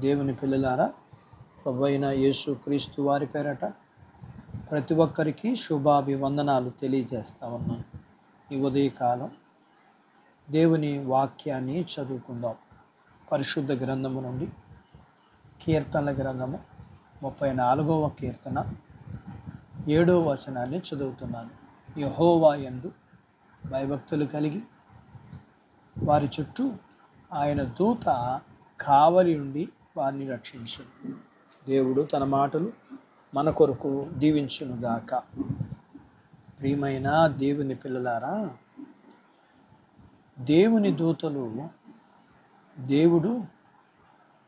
దేవుని పిల్లలారా, ప్రభువైన యేసు క్రీస్తు వారి పేరట ప్రతి ఒక్కరికి శుభాభివందనాలు తెలియజేస్తా ఉన్నాను. ఈ ఉదయకాలం దేవుని వాక్యాన్ని చదువుకుందాం. పరిశుద్ధ గ్రంథము నుండి కీర్తనల గ్రంథము 34వ కీర్తన 7వ వచనాన్ని చదువుతున్నాను. యెహోవా యందు భయభక్తులు కలిగి వారి చుట్టూ ఆయన దూత కావలి ఉండి వారిని రక్షించు. దేవుడు తన మాటలు మన కొరకు దీవించునుగాక. ప్రియమైన దేవుని పిల్లలారా, దేవుని దూతలు దేవుడు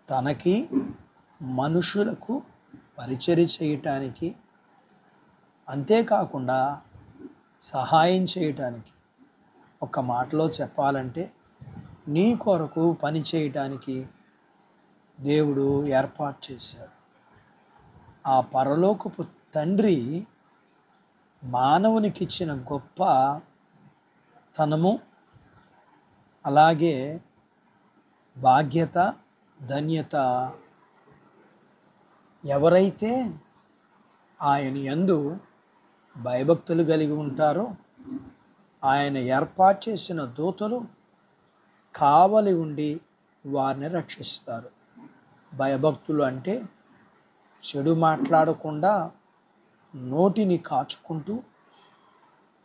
తనకి మనుషులకు పరిచర్య చేయటానికి, అంతేకాకుండా సహాయం చేయటానికి, ఒక మాటలో చెప్పాలంటే నీ కొరకు పని చేయటానికి దేవుడు ఏర్పాటు చేశాడు. ఆ పరలోకపు తండ్రి మానవునికిచ్చిన గొప్ప తనము, అలాగే బాధ్యత, ధన్యత ఎవరైతే ఆయన యందు భయభక్తులు కలిగి ఉంటారో ఆయన ఏర్పాటు చేసిన దూతలు కావలి ఉండి వారిని రక్షిస్తారు. భయభక్తులు అంటే చెడు మాట్లాడకుండా, నోటిని కాచుకుంటూ,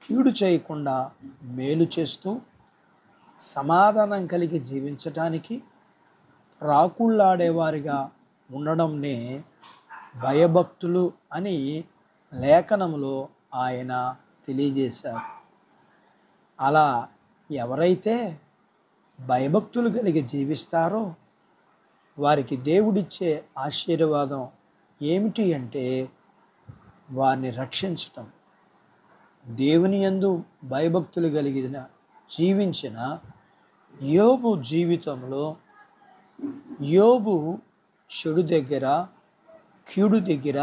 కీడు చేయకుండా మేలు చేస్తూ, సమాధానం కలిగి జీవించటానికి రాకుళ్ళాడేవారిగా ఉండడంనే భయభక్తులు అని లేఖనంలో ఆయన తెలియజేశారు. అలా ఎవరైతే భయభక్తులు కలిగి జీవిస్తారో వారికి దేవుడిచ్చే ఆశీర్వాదం ఏమిటి అంటే వారిని రక్షించటం. దేవుని యందు భయభక్తులు కలిగిన జీవించిన యోబు జీవితంలో యోబు చెడు దగ్గర, కీడు దగ్గర,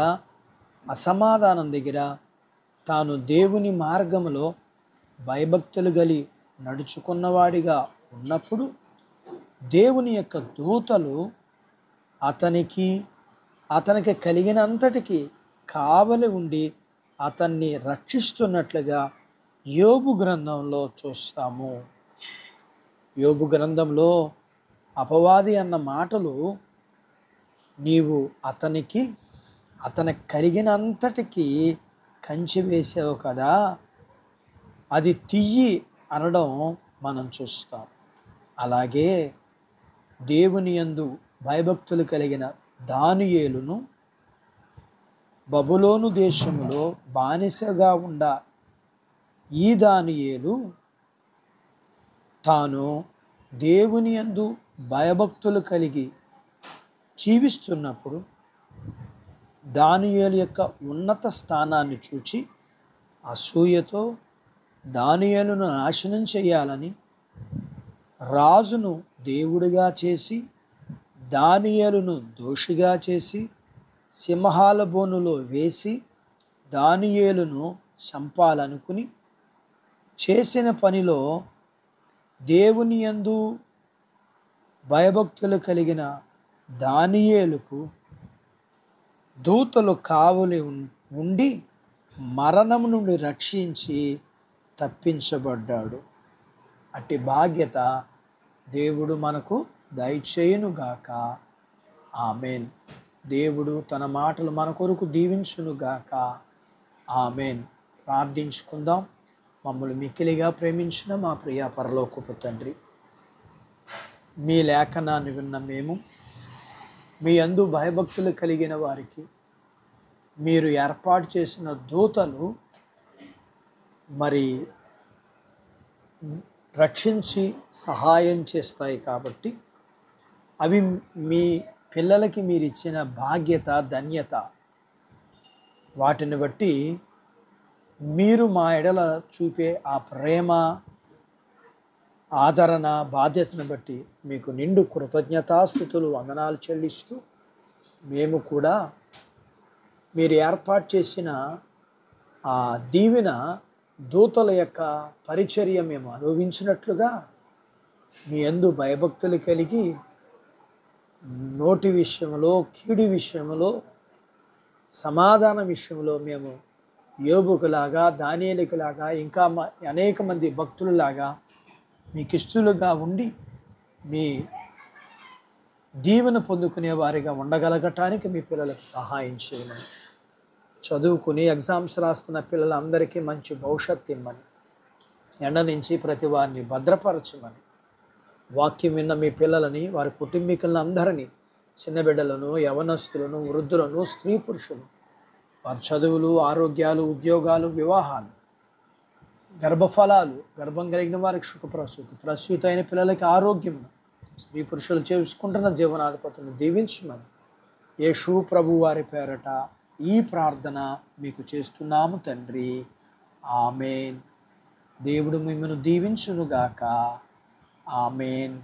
అసమాధానం దగ్గర తాను దేవుని మార్గంలో భయభక్తులు కలిగి నడుచుకున్నవాడిగా ఉన్నప్పుడు దేవుని యొక్క దూతలు అతనికి కలిగినంతటికి కావలి ఉండి అతన్ని రక్షిస్తున్నట్లుగా యోబు గ్రంథంలో చూస్తాము. యోబు గ్రంథంలో అపవాది అన్న మాటలు, నీవు అతనికి కలిగినంతటికి కంచి వేసావు కదా, అది తియ్యి అనడం మనం చూస్తాం. అలాగే దేవుని యందు భయభక్తులు కలిగిన దానియేలును బబులోను దేశంలో బానిసగా ఉండ ఈ దానియేలు తాను దేవుని యందు భయభక్తులు కలిగి జీవిస్తున్నప్పుడు దానియేలు యొక్క ఉన్నత స్థానాన్ని చూచి అసూయతో దానియేలును నాశనం చేయాలని రాజును దేవుడిగా చేసి దానియేలును దోషిగా చేసి సింహాల బోనులో వేసి దానియేలును చంపాలనుకుని చేసిన పనిలో దేవుని యందు భయభక్తులు కలిగిన దానియేలుకు దూతలు కావలి ఉండి మరణం నుండి రక్షించి తప్పించబడ్డాడు. అట్టి బాధ్యత దేవుడు మనకు దయచేయునుగాక. ఆమెన్. దేవుడు తన మాటలు మన కొరకు దీవించునుగాక. ఆమెన్. ప్రార్థించుకుందాం. మమ్మల్ని మిక్కిలిగా ప్రేమించిన మా ప్రియ పరలోకపు తండ్రి, మీ లేఖనాన్ని విన్న మేము మీ యందు భయభక్తులు కలిగిన వారికి మీరు ఏర్పాటు చేసిన దూతలు మరి రక్షించి సహాయం చేస్తాయి కాబట్టి అవి మీ పిల్లలకి మీరు ఇచ్చిన బాధ్యత, ధన్యత. వాటిని బట్టి మీరు మా ఎడల చూపే ఆ ప్రేమ, ఆదరణ, బాధ్యతను బట్టి మీకు నిండు కృతజ్ఞతాస్తుతులు, వందనాలు చెల్లిస్తూ మేము కూడా మీరు ఏర్పాటు చేసిన ఆ దీవెన దూతల యొక్క పరిచర్య మేము అనుభవించినట్లుగా మీ యందు భయభక్తులు కలిగి నోటి విషయంలో, కీడు విషయంలో, సమాధాన విషయంలో మేము యోబుకులాగా, దానియేలుకులాగా, ఇంకా అనేక మంది భక్తులలాగా మీకు ఇష్టలుగా ఉండి మీ దీవెన పొందుకునే వారిగా ఉండగలగటానికి మీ పిల్లలకు సహాయం చేయమని, చదువుకుని ఎగ్జామ్స్ రాస్తున్న పిల్లలందరికీ మంచి భవిష్యత్తు ఇమ్మని, ఎండ నుంచి ప్రతి వారిని భద్రపరచమని, వాక్యం విన్న మీ పిల్లలని, వారి కుటుంబీకులను అందరినీ, చిన్న బిడ్డలను, యవనస్తులను, వృద్ధులను, స్త్రీ పురుషులు, వారి చదువులు, ఆరోగ్యాలు, ఉద్యోగాలు, వివాహాలు, గర్భఫలాలు, గర్భం కలిగిన వారికి ప్రసూతి అయిన పిల్లలకి ఆరోగ్యం, స్త్రీ పురుషులు చేసుకుంటున్న జీవనాధిపతులను దీవించమని యేసు ప్రభు వారి పేరట ఈ ప్రార్థన మీకు చేస్తున్నాము తండ్రి. ఆమేన్. దేవుడు మిమ్మల్ని దీవించునుగాక. ఆమేన్.